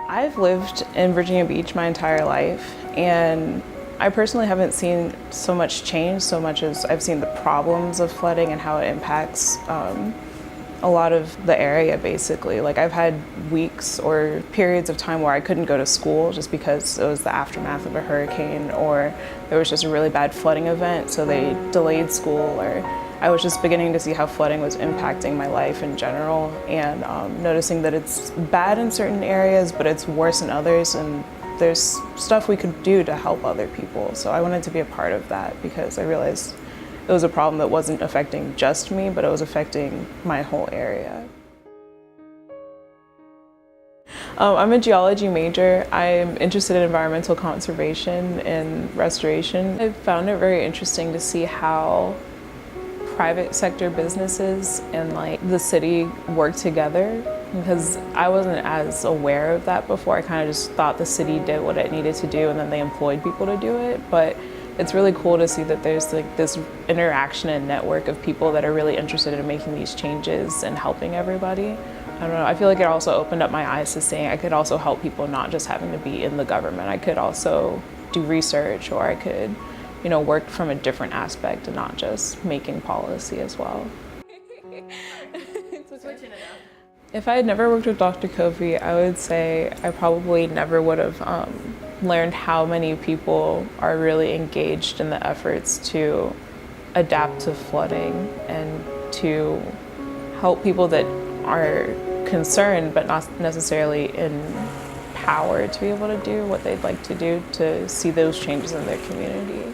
I've lived in Virginia Beach my entire life, and I personally haven't seen so much change so much as I've seen the problems of flooding and how it impacts a lot of the area, basically. Like, I've had weeks or periods of time where I couldn't go to school just because it was the aftermath of a hurricane, or there was just a really bad flooding event, so they delayed school, or I was just beginning to see how flooding was impacting my life in general, and noticing that it's bad in certain areas, but it's worse in others, and there's stuff we could do to help other people. So I wanted to be a part of that because I realized it was a problem that wasn't affecting just me, but it was affecting my whole area. I'm a geology major. I'm interested in environmental conservation and restoration. I found it very interesting to see how private sector businesses and the city work together, because I wasn't as aware of that before. I kind of just thought the city did what it needed to do and then they employed people to do it. But it's really cool to see that there's this interaction and network of people that are really interested in making these changes and helping everybody. I don't know, I feel like it also opened up my eyes to saying I could also help people, not just having to be in the government. I could also do research, or I could, work from a different aspect and not just making policy as well. Switching it up. If I had never worked with Dr. Covey, I would say I probably never would have learned how many people are really engaged in the efforts to adapt to flooding and to help people that are concerned but not necessarily in power to be able to do what they'd like to do to see those changes in their community.